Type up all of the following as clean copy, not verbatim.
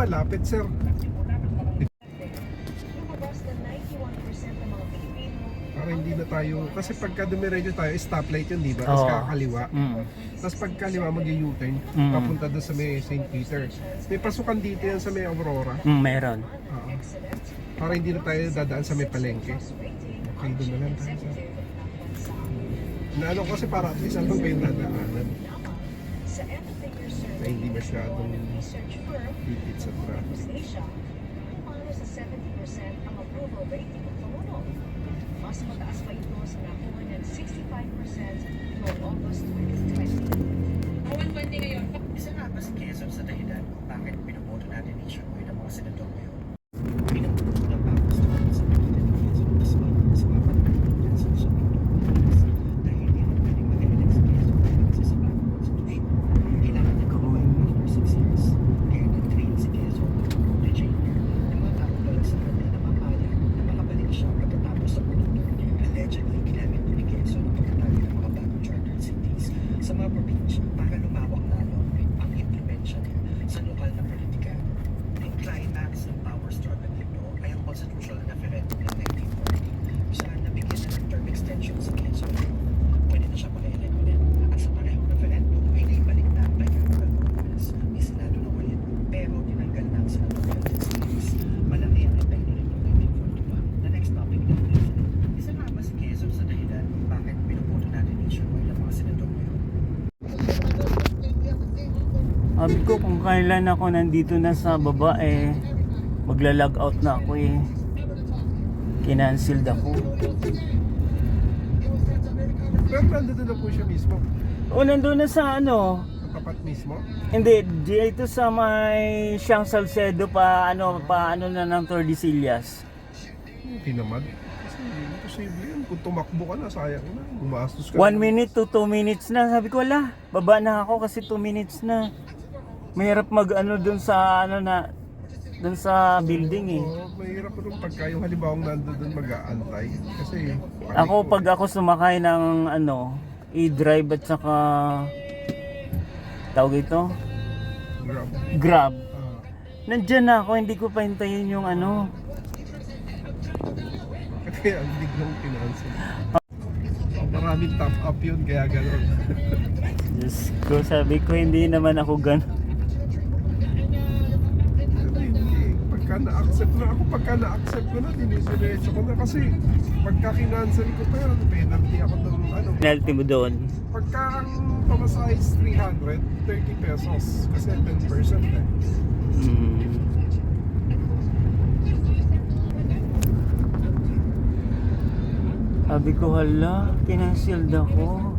malapit, sir. Para hindi na tayo, kasi pagka dumiretso tayo, stoplight yun, di ba? Tapos Oo. kakaliwa. Mm. Tapos pagkaliwa, mag-U-turn, papunta doon sa may St. Peter. May pasukan dito yan sa may Aurora. Meron. Oo. Para hindi na tayo dadaan sa may palengke. Okay, doon na lang tayo, sir. Naano kasi para at least alam ba yung dadaanan. Na hindi masyadong lipit sa traffic. Mas mataas pa ito sa nakuha ng 65% noong August 2020. 120 ngayon. Isa nga ba si Quezon sa dahilan kung bakit binoboto natin nationwide ang mga senador ngayon? Binoboto ng bawat senador sa pagdating ng Quezon mas mataas sa mga pagdating sa social media dahil hindi na pwedeng mag-elect sa Quezon dahil sa bagong constitution. Kailangan niya gawin for 6 years. Kaya nag-train si Quezon ng retainer ng mga taong balik sa kanya na mapayag na makabalik siya pagkatapos sa pagdating. Allegedly, ginamit ni Quezon ang pagkatali ng mga bagong chartered cities sa mga probinsya para lumawak lalo ang implementasyon sa lokal na politika. Ang climax ng power struggle nito ay ang constitutional referendum ng 1940 kung saan nabigyan na ng term extension sa Quezon. Pwede na siya pag-elect ulit at sa parehong referendum ay naibalik na ang bicameral process. May senado na ulit pero tinanggal na ang senatorial districts. Malaki ang epekto nito ng 1941. The next topic natin. Isa nga ba si Quezon sa dahilan kung bakit binoboto natin nationwide ang mga senador ngayon? Sabi ko kung kailan ako nandito na sa baba magla-log out na ako Kinancelled ako. Pero nandun na po siya mismo. O nandun na sa ano? Sa tapat mismo. Hindi, dito sa may Siyang Salcedo pa ano na ng Tordesillas. Tinamad. Kasi hindi posible yun. Kung tumakbo ka na, sayang na. Gumastos ka 1 na. minute to 2 minutes na. Sabi ko wala, baba na ako kasi 2 minutes na. Mahirap mag dun sa dun sa building Oo, mahirap rin pagka yung halimbawang nandun doon mag-aantay. Kasi Pag ako sumakay ng e-drive at saka tawag ito, grab. Grab. Ah, Nandiyan na ako, hindi ko pa hintayin yung kaya ang biglang pinansel. Maraming top up yun, kaya gano'n. Diyos ko, sabi ko hindi naman ako ganun. Hindi. Pagka na-accept ko na, dinidiretso ko na. Kasi pagka kinancel ko pa yun, penalty ako ng Penalty mo doon. Pagka ang pamasahe is 300, 30 pesos. Kasi 10% eh. Sabi ko hala, kinancelled ako.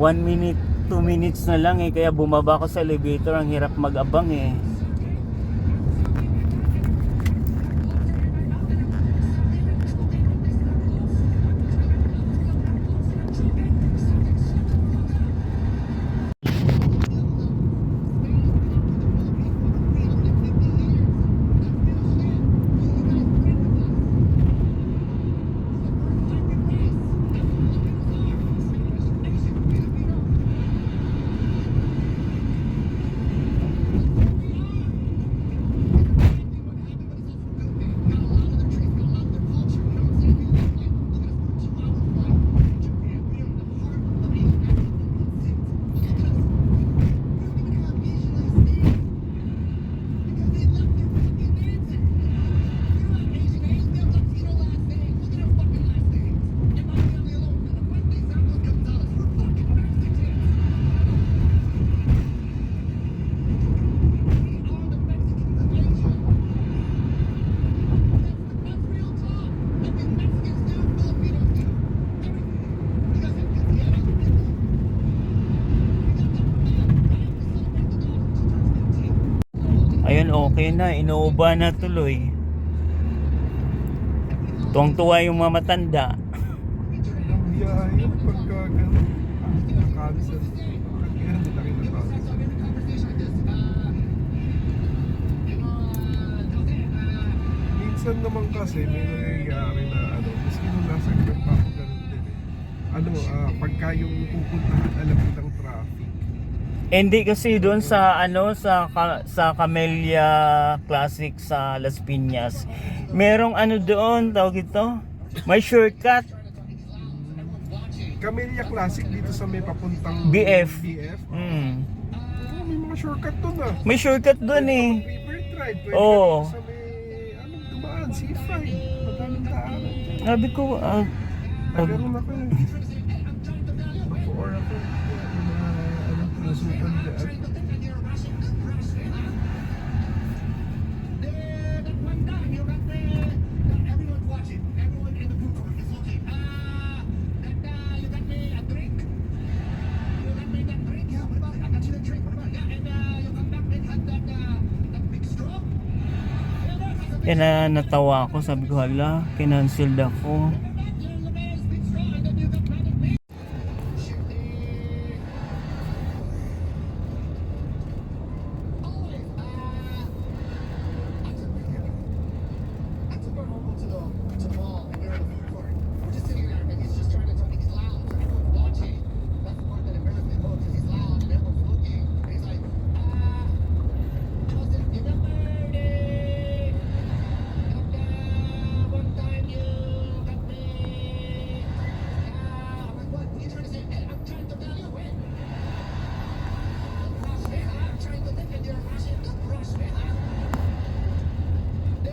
1 minute, 2 minutes na lang kaya bumaba ako sa elevator, ang hirap mag-abang Ayun, okay na, inuuba na tuloy. Tuwang-tuwa yung mga matanda. Ang biyahe pagka gano'n. Na-cancel. Kaya hindi na kinakancel. Minsan naman kasi may nangyayari na maski nung nasa Grab pa ako ganun din pagka yung pupuntahan alam mo ng traffic, Hindi kasi doon sa ano sa Camellia Classic sa Las Piñas. Merong ano doon, tawag ito. May shortcut. Camellia Classic dito sa may papuntang BF. BF. Mm. Oh, may mga shortcut doon ah. May shortcut doon eh. River Drive. Pwede Oo. ka sa may anong dumaan, C5. Madaming daanan dyan. Sabi ko, Nagkaroon ako eh. Before ako. Yung mga anong pinasukan dyan. kaya na natawa ako. Sabi ko, hala, kinanceled ako.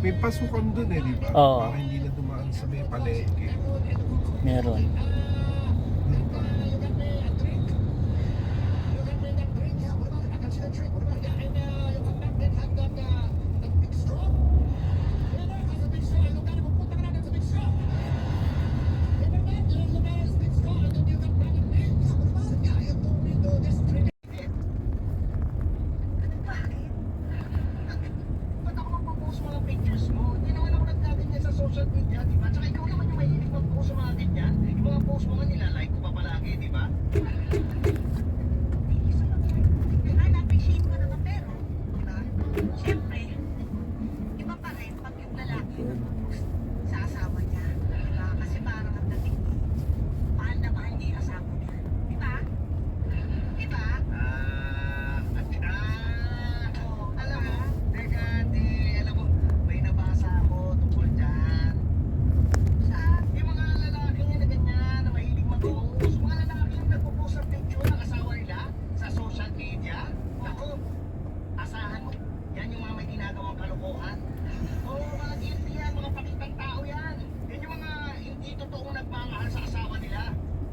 May pasukan doon eh, di ba? Oo. Para hindi na dumaan sa may palengke. Meron. Ba't ako magpo-post mga pictures mo? Hindi naman ako nagdating yan sa social media, di ba? Tsaka ikaw naman yung mahilig mag-post sa mga ganyan. Yung mga post mo nga nilalike ko pa palagi, di ba? Na-appreciate ko naman pero, siyempre, iba pa rin pag yung lalaki nag-post sa asawa niya. Diba? Kasi parang ang dating mahal na mahal niya yung asawa niya. Diba? Diba? Alam mo, teka, alam mo, may nabasa ako tungkol dyan. Yung mga lalaki niya na ganyan, na mahilig mag-post, mga lalaki yung nagpo-post ng picture ng asawa nila sa social media. Naku, asahan mo, yan yung mga may ginagawang kalokohan. Oo, mga guilty yan, mga pakitang tao yan. Yan yung mga hindi totoong nagmamahal sa asawa nila.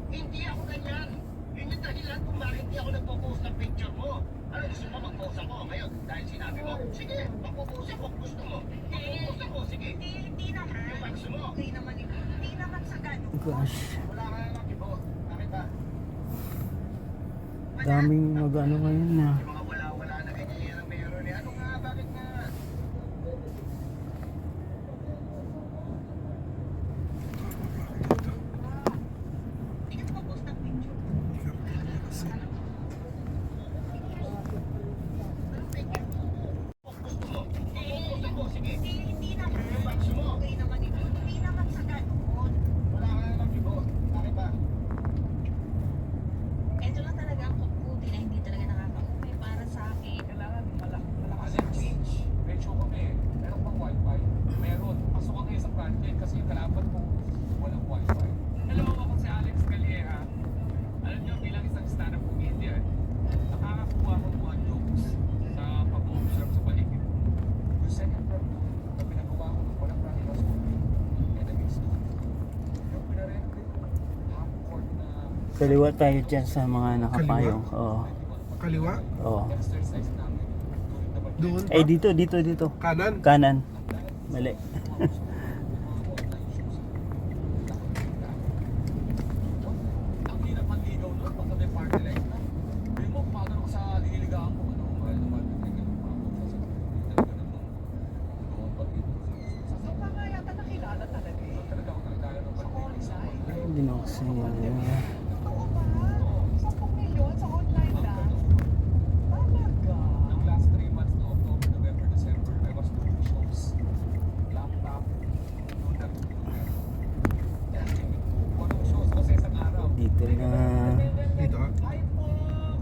Hindi ako ganyan. Yun yung dahilan kung bakit hindi ako nagpo-post ng picture mo. Ano gusto mo mag-post ako ngayon? Dahil sinabi mo, sige, magpo-post ako kung gusto mo. Magpo-post ako, sige. Hindi naman. Yung ba gusto mo? Okay naman yun. Hindi naman sa ganun. Gosh, Wala ka naman ibo. Bakit ba? daming mag-ano ngayon na. Yung mga wala-wala na ganyan yan ang meron eh. Ano nga, bakit nga? Hindi ka post ng picture. Kung gusto mo, magpo-post ako, sige. Hindi naman. Yung ba gusto mo? Okay naman yun. Hindi naman sa ganun. Wala ka naman ibo. Bakit ba? Ito lang talaga ang kukuti na hindi talaga nakaka-uwi para sa akin. Kailangan malakas yung change. Medyo kami, meron bang wifi? Meron. Pasok ako sa project kasi yung kalaban ko walang wifi. Hello, ako si Alex Calleja. Alam niyo, bilang isang stand-up comedian, nakakakuha ko mga jokes sa pag-observe sa paligid. Yung second part na pinagawa ko nung walang practical school, and naging studio. Yung pinarenovate ko, half-court na Kaliwa tayo dyan sa mga nakapayong. Oo. Kaliwa? Oo. exercise namin during the budget. Doon Eh, pa? dito. Kanan? Kanan. Mali. Ang hirap manligaw nun pag may party life na. Hindi mo, kumagano ko sa nililigahan ko, ano, mahal naman, naging mga sa talaga namang doon pag Saan ka nga yata nakilala talaga eh? talaga ako nakakala ng Sa online? Hindi na kasi Oo ba? 10 milyon sa online lang? Talaga? Ng last 3 months na October, November, December, I was doing shows, laptop, computer. Anong shows ko sa isang araw? dito na. Dito ah.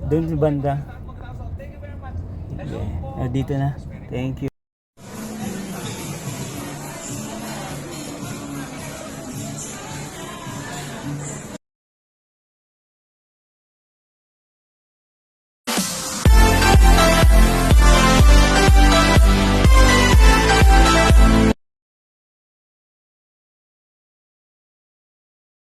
Doon sa banda. Yeah. Dito na. Thank you.